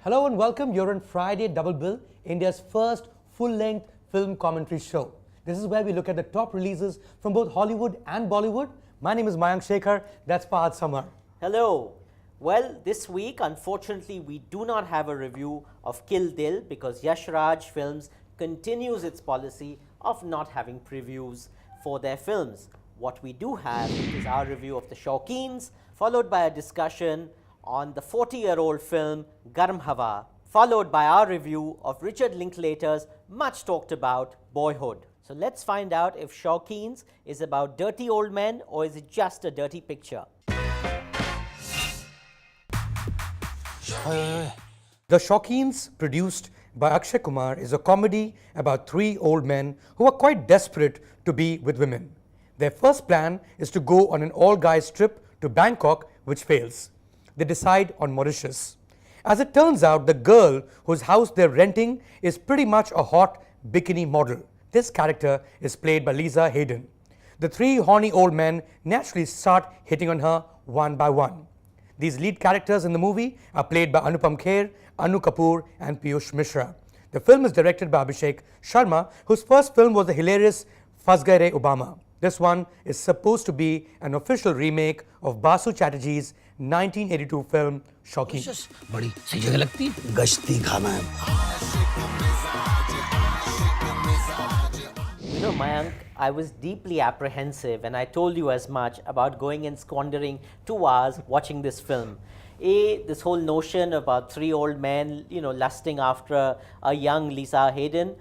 Hello and welcome. You're on Friday Double Bill, India's first full-length film commentary show. This is where we look at the top releases from both Hollywood and Bollywood. My name is Mayank Fahad. That's Fahad Samar. Hello. Well, this week, unfortunately, we do not have a review of Kill Dil because Yash Raj Films continues its policy of not having previews for their films. What we do have is our review of the Shaukeens, followed by a discussion on the 40-year-old film Garam Hawa, followed by our review of Richard Linklater's much talked about Boyhood. So let's find out if Shaukeens is about dirty old men or is it just a dirty picture. The Shaukeens, produced by Akshay Kumar, is a comedy about three old men who are quite desperate to be with women. Their first plan is to go on an all-guys trip to Bangkok, which fails. They decide on Mauritius. As it turns out, the girl whose house they're renting is pretty much a hot bikini model. This character is played by Lisa Hayden. The three horny old men naturally start hitting on her one by one. These lead characters in the movie are played by Anupam Kher, Anu Kapoor and Piyush Mishra. The film is directed by Abhishek Sharma, whose first film was the hilarious Fas Gaye Re Obama. This one is supposed to be an official remake of Basu Chatterjee's 1982 film Shaukeens. बड़ी सही जगह लगती है गश्ती खाना है You know, Mayank, I was deeply apprehensive and I told you as much about going and squandering 2 hours watching this film. This whole notion about three old men, lusting after a young Lisa Hayden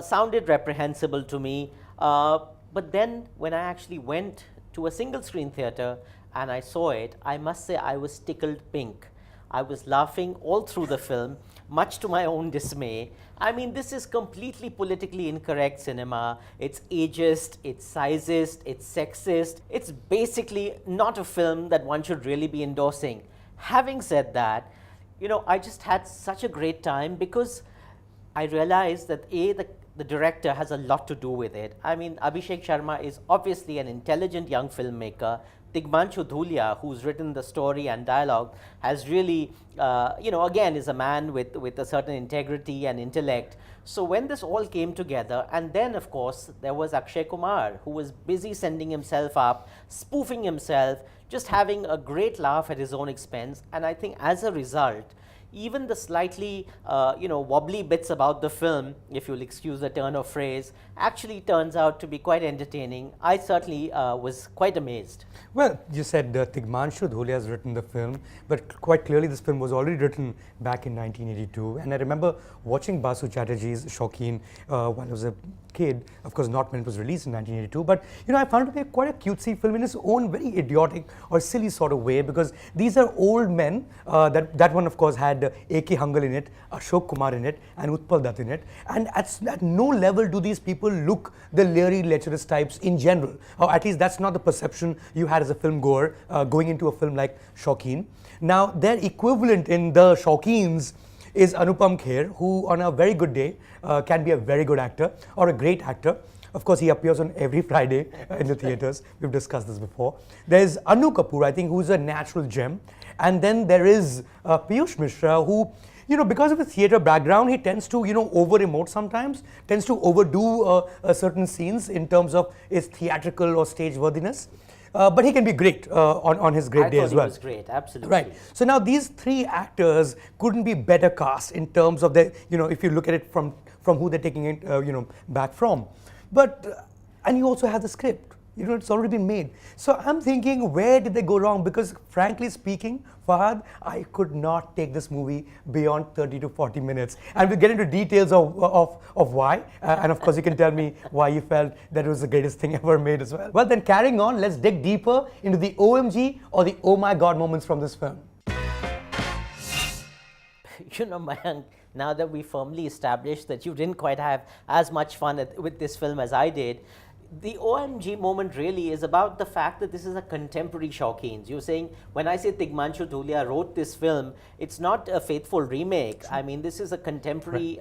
sounded reprehensible to me. But then when I actually went to a single screen theater and I saw it, I must say I was tickled pink. I was laughing all through the film, much to my own dismay. I mean, this is completely politically incorrect cinema. It's ageist, it's sizist, it's sexist. It's basically not a film that one should really be endorsing. Having said that, I just had such a great time because I realized that the director has a lot to do with it. I mean, Abhishek Sharma is obviously an intelligent young filmmaker. Tigmanshu Dhulia, who's written the story and dialogue, has really, again, is a man with a certain integrity and intellect. So when this all came together, and then, of course, there was Akshay Kumar, who was busy sending himself up, spoofing himself, just having a great laugh at his own expense. And I think as a result, even the slightly, wobbly bits about the film, if you'll excuse the turn of phrase, actually turns out to be quite entertaining. I certainly was quite amazed. Well, you said Tigmanshu Dhulia has written the film, but quite clearly this film was already written back in 1982. And I remember watching Basu Chatterjee's Shaukeen when I was a kid. Of course, not when it was released in 1982. But, I found it to be quite a cutesy film in its own very idiotic or silly sort of way, because these are old men. That one, of course, had A.K. Hangal in it, Ashok Kumar in it, and Utpal Dutt in it. And at no level do these people look the leery, lecherous types in general. Or at least that's not the perception you had as a film goer going into a film like Shaukeen. Now, their equivalent in the Shaukeens is Anupam Kher, who on a very good day can be a very good actor or a great actor. Of course, he appears on every Friday in the theatres. We've discussed this before. There's Anu Kapoor, I think, who's a natural gem. And then there is Piyush Mishra, who, because of his theatre background, he tends to, over-emote sometimes, tends to overdo certain scenes in terms of his theatrical or stage worthiness. But he can be great on his great day as well. He was great, absolutely. Right. So now these three actors couldn't be better cast in terms of the, if you look at it from who they're taking it, back from. But, and you also have the script. It's already been made. So I'm thinking, where did they go wrong? Because frankly speaking, Fahad, I could not take this movie beyond 30 to 40 minutes. And we'll get into details of why. And of course, you can tell me why you felt that it was the greatest thing ever made as well. Well, then carrying on, let's dig deeper into the OMG or the oh my God moments from this film. Mayank, now that we firmly established that you didn't quite have as much fun with this film as I did, the OMG moment really is about the fact that this is a contemporary Shaukeens. You're saying, when I say Tigmanshu Dhulia wrote this film, it's not a faithful remake. I mean, this is a contemporary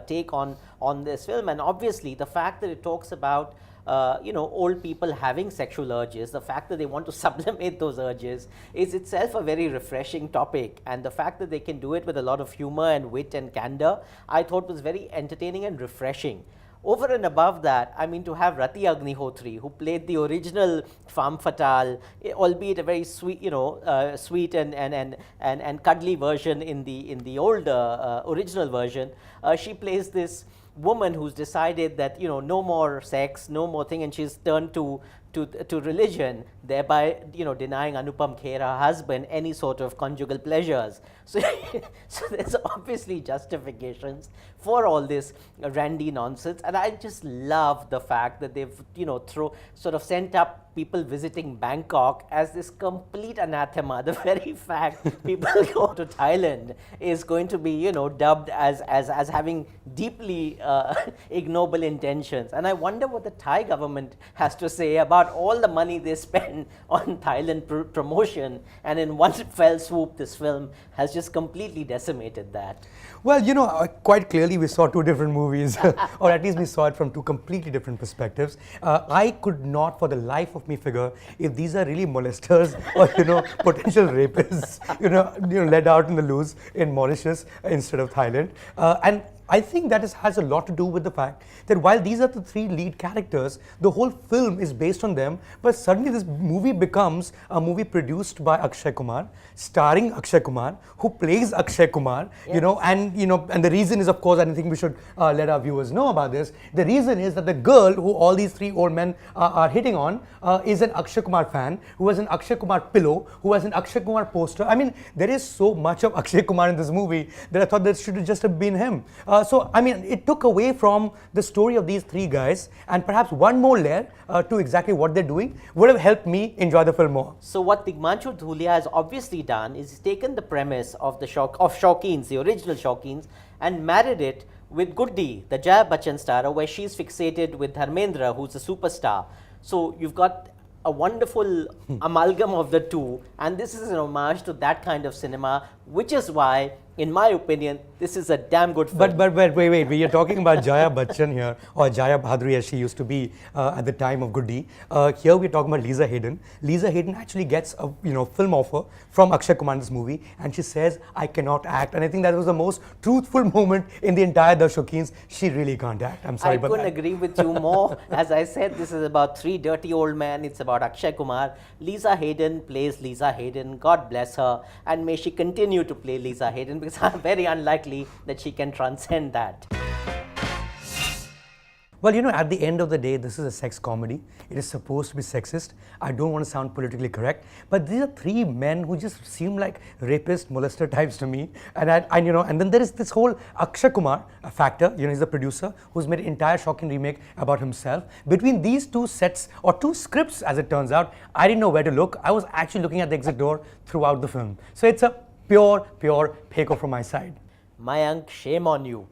take on this film. And obviously, the fact that it talks about old people having sexual urges, the fact that they want to sublimate those urges is itself a very refreshing topic. And the fact that they can do it with a lot of humor and wit and candor, I thought was very entertaining and refreshing. Over and above that, I mean, to have Rati Agnihotri, who played the original femme fatale, albeit a very sweet, sweet and cuddly version in the old original version, she plays this woman who's decided that no more sex, no more thing, and she's turned to religion, thereby denying Anupam Kher, her husband, any sort of conjugal pleasures. So, so there's obviously justifications for all this randy nonsense, and I just love the fact that they've sort of sent up people visiting Bangkok as this complete anathema. The very fact people go to Thailand is going to be dubbed as having deeply ignoble intentions, and I wonder what the Thai government has to say about all the money they spend on Thailand promotion, and in one fell swoop this film has just completely decimated that. Well, quite clearly we saw two different movies, or at least we saw it from two completely different perspectives. I could not for the life of me figure if these are really molesters or, potential rapists, let out in the loose in Mauritius instead of Thailand. And I think that has a lot to do with the fact that while these are the three lead characters, the whole film is based on them, but suddenly this movie becomes a movie produced by Akshay Kumar, starring Akshay Kumar, who plays Akshay Kumar, yes. And the reason is, of course, I think we should let our viewers know about this. The reason is that the girl who all these three old men are hitting on is an Akshay Kumar fan, who has an Akshay Kumar pillow, who has an Akshay Kumar poster. I mean, there is so much of Akshay Kumar in this movie that I thought that should have just have been him. So, I mean, it took away from the story of these three guys, and perhaps one more layer to exactly what they're doing would have helped me enjoy the film more. So what Tigmanshu Dhulia has obviously done is he's taken the premise of Shaukeens, the original Shaukeens, and married it with Guddi, the Jaya Bachchan star, where she's fixated with Dharmendra, who's a superstar. So you've got a wonderful amalgam of the two, and this is an homage to that kind of cinema, which is why, in my opinion, this is a damn good film. But wait, we are talking about Jaya Bachchan here, or Jaya Bhadri as she used to be at the time of Guddi. Here we're talking about Lisa Hayden. Lisa Hayden actually gets a film offer from Akshay Kumar in this movie, and she says, I cannot act. And I think that was the most truthful moment in the entire The Shaukeens. She really can't act. I'm sorry, I couldn't agree with you more. As I said, this is about three dirty old men. It's about Akshay Kumar. Lisa Hayden plays Lisa Hayden. God bless her, and may she continue to play Lisa Hayden, because I'm very unlikely that she can transcend that. Well, at the end of the day, this is a sex comedy. It is supposed to be sexist. I don't want to sound politically correct, but these are three men who just seem like rapist, molester types to me. And then there is this whole Akshay Kumar factor. He's the producer who's made an entire Shaukin remake about himself. Between these two sets, or two scripts as it turns out, I didn't know where to look. I was actually looking at the exit door throughout the film. So it's a pure Peko from my side. Mayank, shame on you.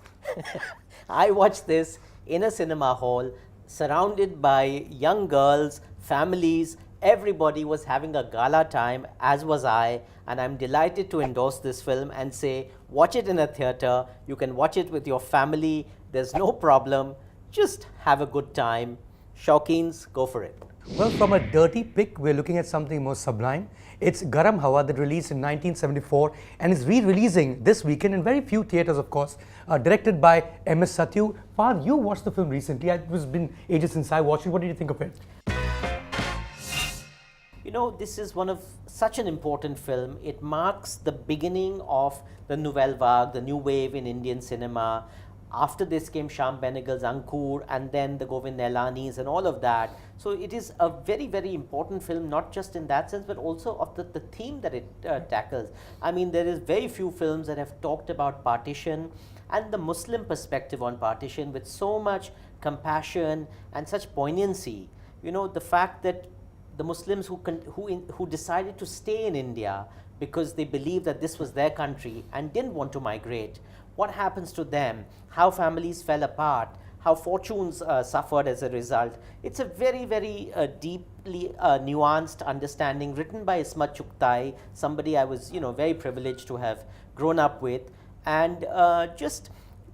I watched this in a cinema hall, surrounded by young girls, families. Everybody was having a gala time, as was I, and I'm delighted to endorse this film and say, watch it in a theater. You can watch it with your family. There's no problem. Just have a good time. Shaukeens, go for it. Well, from a dirty pick, we're looking at something more sublime. It's Garam Hawa, that released in 1974 and is re-releasing this weekend in very few theatres, of course. Directed by M.S. Satyu. Fahad, you watched the film recently. It has been ages since I watched it. What did you think of it? This is one of such an important film. It marks the beginning of the Nouvelle Vague, the new wave in Indian cinema. After this came Shyam Benegal's Ankur, and then the Govind Nihalani's and all of that. So it is a very, very important film, not just in that sense, but also of the theme that it tackles. I mean, there is very few films that have talked about partition and the Muslim perspective on partition with so much compassion and such poignancy. The fact that the Muslims who decided to stay in India because they believed that this was their country and didn't want to migrate. What happens to them, how families fell apart, how fortunes suffered as a result. It's a very, very deeply nuanced understanding written by Ismat Chugtai, somebody I was very privileged to have grown up with, and just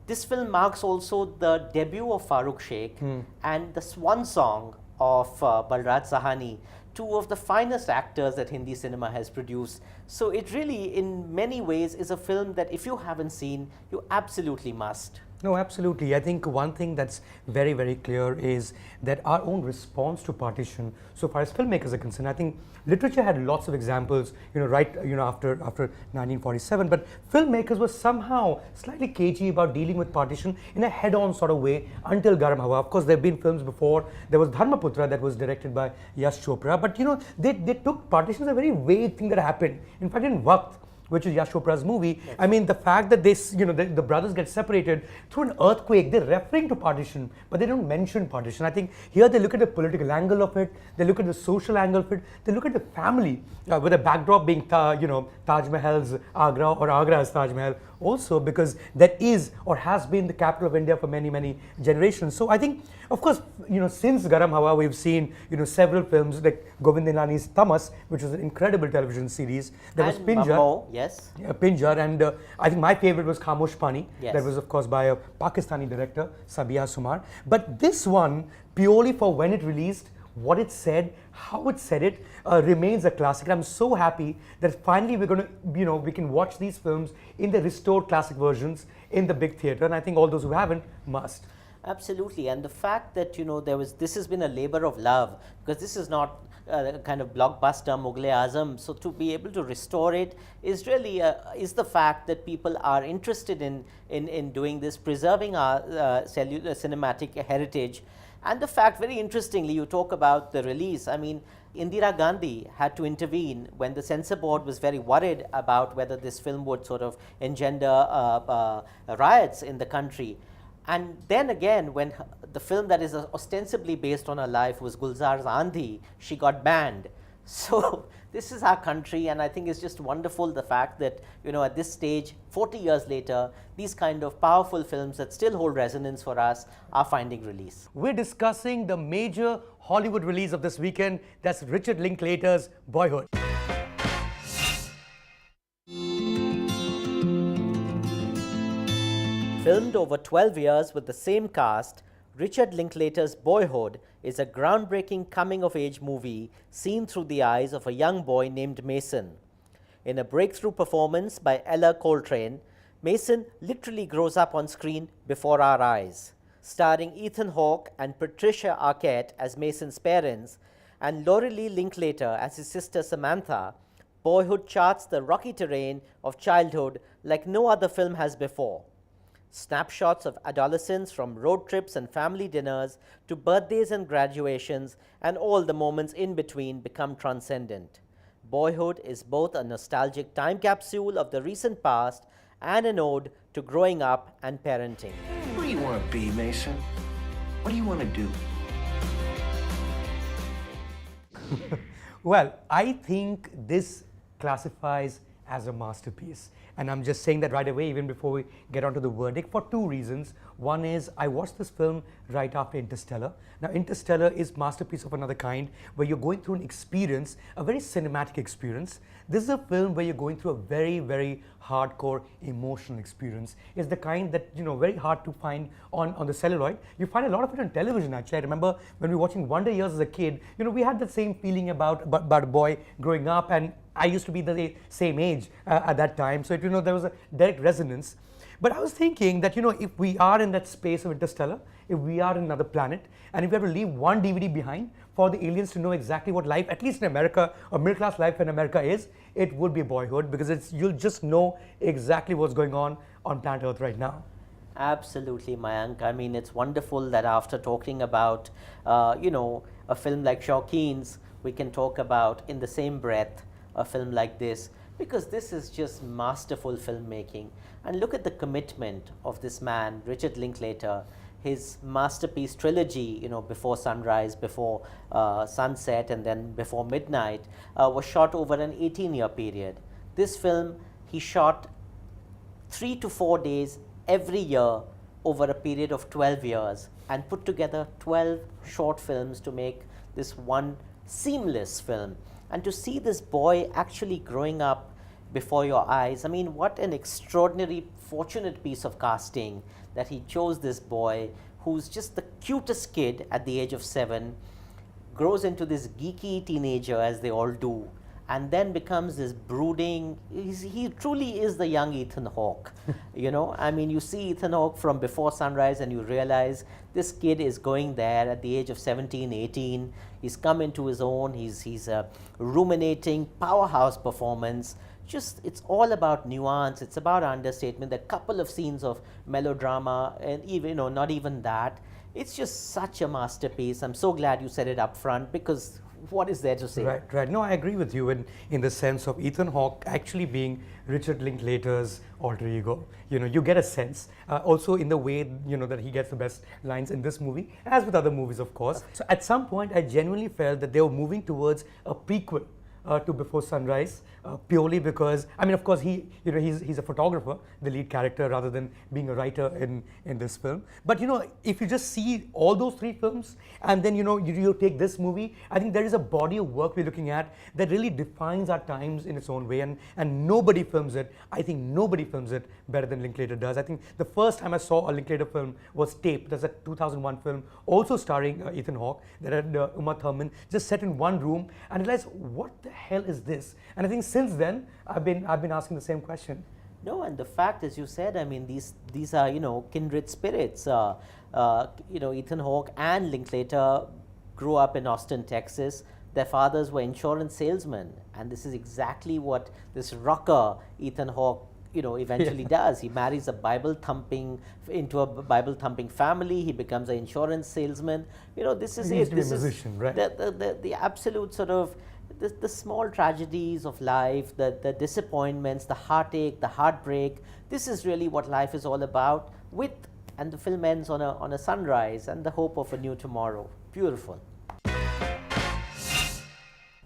This film marks also the debut of Farooq Sheikh and the swan song of Balraj Sahani, two of the finest actors that Hindi cinema has produced. So it really, in many ways, is a film that if you haven't seen, you absolutely must. No, absolutely. I think one thing that's very, very clear is that our own response to partition, so far as filmmakers are concerned, I think literature had lots of examples, after 1947, but filmmakers were somehow slightly cagey about dealing with partition in a head-on sort of way until Garam Hawa. Of course, there have been films before. There was Dharmaputra that was directed by Yash Chopra, but they took partition as a very vague thing that happened. In fact, in Waqt, which is Yash Chopra's movie. Yes. I mean, the fact that the brothers get separated through an earthquake, they're referring to partition, but they don't mention partition. I think here they look at the political angle of it, they look at the social angle of it, they look at the family, with the backdrop being, Taj Mahal's Agra or Agra's Taj Mahal also, because that is or has been the capital of India for many, many generations. So I think, of course, since Garam Hawa, we've seen, several films like Govind Nilani's Tamas, which was an incredible television series. There was Pinjar. Mammo, yes. Yeah, Pinjar, and I think my favorite was Khamosh Pani. Yes. That was, of course, by a Pakistani director, Sabiha Sumar. But this one, purely for when it released, what it said, how it said it, remains a classic. I'm so happy that finally we're going to, we can watch these films in the restored classic versions in the big theater, and I think all those who haven't must. Absolutely, and the fact that this has been a labor of love, because this is not a kind of blockbuster Mughal-e-Azam. So to be able to restore it is really is the fact that people are interested in doing this, preserving our cinematic heritage. And the fact, very interestingly, you talk about the release. I mean, Indira Gandhi had to intervene when the censor board was very worried about whether this film would sort of engender riots in the country. And then again, when the film that is ostensibly based on her life was Gulzar's Andhi, she got banned. So this is our country, and I think it's just wonderful the fact that, at this stage, 40 years later, these kind of powerful films that still hold resonance for us are finding release. We're discussing the major Hollywood release of this weekend. That's Richard Linklater's Boyhood. Filmed over 12 years with the same cast, Richard Linklater's Boyhood is a groundbreaking coming-of-age movie seen through the eyes of a young boy named Mason. In a breakthrough performance by Ella Coltrane, Mason literally grows up on screen before our eyes. Starring Ethan Hawke and Patricia Arquette as Mason's parents and Laurelie Linklater as his sister Samantha, Boyhood charts the rocky terrain of childhood like no other film has before. Snapshots of adolescence, from road trips and family dinners to birthdays and graduations, and all the moments in between become transcendent. Boyhood is both a nostalgic time capsule of the recent past and an ode to growing up and parenting. What do you want to be, Mason? What do you want to do? Well, I think this classifies as a masterpiece. And I'm just saying that right away, even before we get onto the verdict, for two reasons. One is I watched this film right after Interstellar. Now, Interstellar is masterpiece of another kind, where you're going through an experience, a very cinematic experience. This is a film where you're going through a very, very hardcore emotional experience. It's the kind that, very hard to find on the celluloid. You find a lot of it on television, actually. I remember when we were watching Wonder Years as a kid, we had the same feeling about a boy growing up, and I used to be the same age at that time. So, there was a direct resonance. But I was thinking that, if we are in that space of Interstellar, if we are in another planet, and if we have to leave one DVD behind for the aliens to know exactly what life, at least in America, or middle-class life in America is, it would be Boyhood, because you'll just know exactly what's going on planet Earth right now. Absolutely, Mayank. I mean, it's wonderful that after talking about, a film like Shaukeens, we can talk about, in the same breath, a film like this, because this is just masterful filmmaking. And look at the commitment of this man, Richard Linklater. His masterpiece trilogy, Before Sunrise, Before Sunset, and then Before Midnight, was shot over an 18-year period. This film, he shot 3 to 4 days every year over a period of 12 years and put together 12 short films to make this one seamless film. And to see this boy actually growing up, before your eyes. I mean, what an extraordinary, fortunate piece of casting that he chose this boy who's just the cutest kid at the age of 7, grows into this geeky teenager, as they all do, and then becomes this brooding. He truly is the young Ethan Hawke. You know, I mean, you see Ethan Hawke from Before Sunrise and you realize this kid is going there at the age of 17, 18. He's come into his own. He's a ruminating powerhouse performance. Just, it's all about nuance. It's about understatement. A couple of scenes of melodrama, and even, you know, not even that. It's just such a masterpiece. I'm so glad you said it up front, because what is there to say? Right. No, I agree with you in the sense of Ethan Hawke actually being Richard Linklater's alter ego. You know, you get a sense also in the way, you know, that he gets the best lines in this movie, as with other movies, of course. So at some point, I genuinely felt that they were moving towards a prequel to Before Sunrise, purely because, I mean, of course, he's a photographer, the lead character, rather than being a writer in this film. But, you know, if you just see all those 3 films and then, you know, you take this movie, I think there is a body of work we're looking at that really defines our times in its own way, and nobody films it. I think nobody films it better than Linklater does. I think the first time I saw a Linklater film was Tape. That's a 2001 film, also starring Ethan Hawke, that had Uma Thurman, just set in one room, and I realized, what the hell is this? And I think since then, I've been asking the same question. No, and the fact, as you said, I mean, these are, you know, kindred spirits. You know, Ethan Hawke and Linklater grew up in Austin, Texas. Their fathers were insurance salesmen, and this is exactly what this rocker Ethan Hawke, you know, eventually does. He marries a Bible thumping family. He becomes an insurance salesman. You know, this is he it. Used to be this a musician, is right? the absolute sort of the small tragedies of life, the disappointments, the heartache, the heartbreak. This is really what life is all about. And the film ends on a sunrise and the hope of a new tomorrow. Beautiful.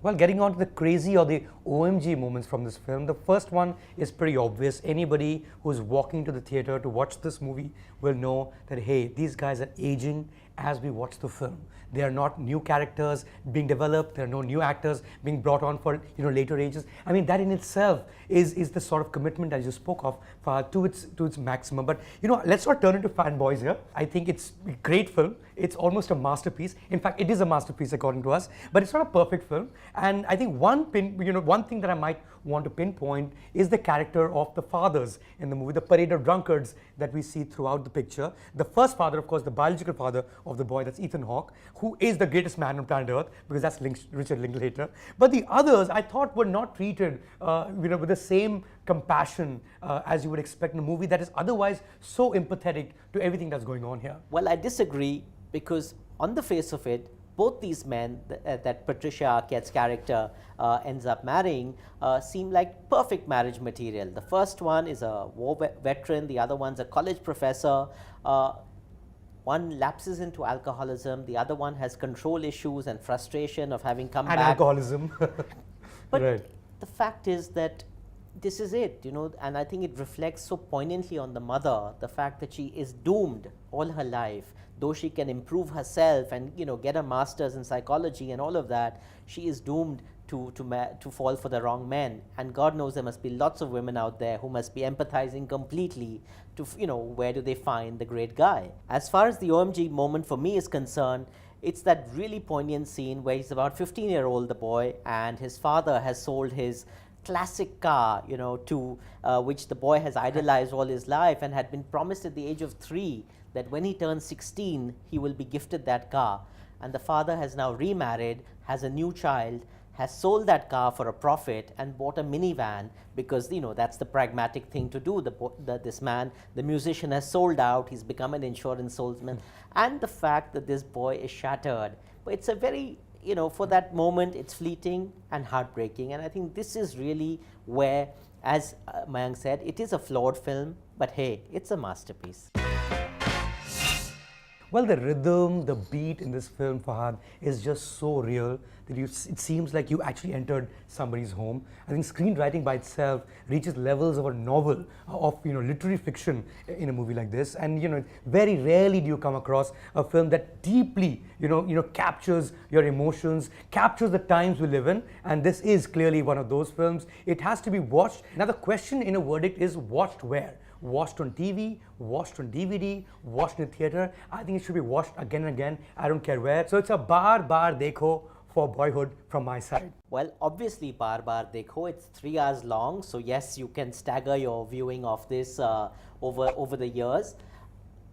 Well, getting on to the crazy or the OMG moments from this film, the first one is pretty obvious. Anybody who's walking to the theater to watch this movie will know that, hey, these guys are aging as we watch the film. They are not new characters being developed. There are no new actors being brought on for, you know, later ages. I mean, that in itself is the sort of commitment, as you spoke of, to its maximum. But, you know, let's not turn into fanboys here. I think it's a great film. It's almost a masterpiece. In fact, it is a masterpiece according to us. But it's not a perfect film. And I think one thing that I might want to pinpoint is the character of the fathers in the movie, the parade of drunkards that we see throughout the picture. The first father, of course, the biological father of the boy, that's Ethan Hawke, who is the greatest man on planet Earth, because that's Richard Linklater. But the others, I thought, were not treated with the same compassion as you would expect in a movie that is otherwise so empathetic to everything that's going on here. Well, I disagree, because on the face of it, both these men that Patricia Arquette's character ends up marrying seem like perfect marriage material. The first one is a war veteran, the other one's a college professor. One lapses into alcoholism, the other one has control issues and frustration of having come And back. alcoholism. But right. the fact is that this is it, you know, and I think it reflects so poignantly on the mother, the fact that she is doomed all her life. Though she can improve herself and, you know, get a master's in psychology and all of that, she is doomed to fall for the wrong men. And God knows there must be lots of women out there who must be empathizing completely to, you know, where do they find the great guy. As far as the OMG moment for me is concerned, it's that really poignant scene where he's about 15-year-old, the boy, and his father has sold his classic car, you know, to which the boy has idolized all his life and had been promised at the age of 3 that when he turns 16, he will be gifted that car. And the father has now remarried, has a new child, has sold that car for a profit and bought a minivan because, you know, that's the pragmatic thing to do. This man, the musician, has sold out. He's become an insurance salesman. And the fact that this boy is shattered. But it's a very, you know, for that moment, it's fleeting and heartbreaking. And I think this is really where, as Mayank said, it is a flawed film, but hey, it's a masterpiece. Well, the rhythm, the beat in this film, Fahad, is just so real that it seems like you actually entered somebody's home. I think screenwriting by itself reaches levels of a novel, of literary fiction in a movie like this. And very rarely do you come across a film that deeply captures your emotions, captures the times we live in. And this is clearly one of those films. It has to be watched. Now the question in a verdict is watched where? Watched on TV, watched on DVD, watched in a theater. I think it should be watched again and again. I don't care where. So it's a bar dekho for Boyhood from my side. Well, obviously, bar dekho. It's 3 hours long, so yes, you can stagger your viewing of this over the years.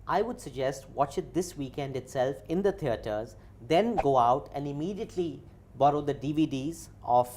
I would suggest watch it this weekend itself in the theaters, then go out and immediately borrow the DVDs of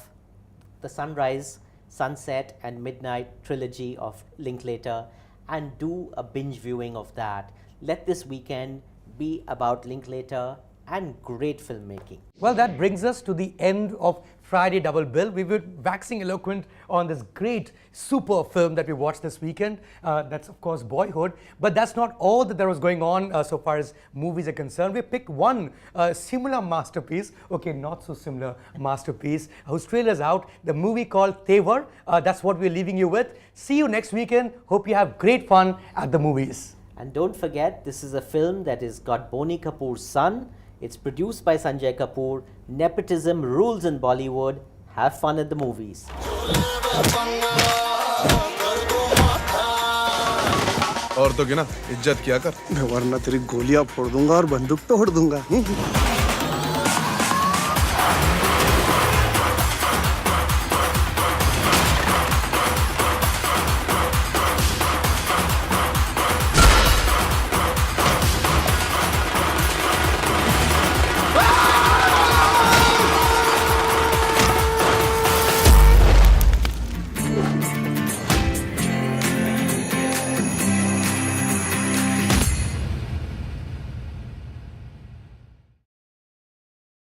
the Sunrise, Sunset and Midnight trilogy of Linklater and do a binge viewing of that. Let this weekend be about Linklater and great filmmaking. Well, that brings us to the end of Friday Double Bill. We were waxing eloquent on this great super film that we watched this weekend. That's of course Boyhood, but that's not all that there was going on so far as movies are concerned. We picked one similar masterpiece, okay, not so similar masterpiece, whose trailer is out, the movie called Tevar. That's what we're leaving you with. See you next weekend. Hope you have great fun at the movies. And don't forget, this is a film that has got Boney Kapoor's son. It's produced by Sanjay Kapoor. Nepotism rules in Bollywood. Have fun at the movies. और तो क्या ना इज्जत किया कर मैं वरना तेरी गोलियां फोड़ दूंगा और बंदूक तोड़ दूंगा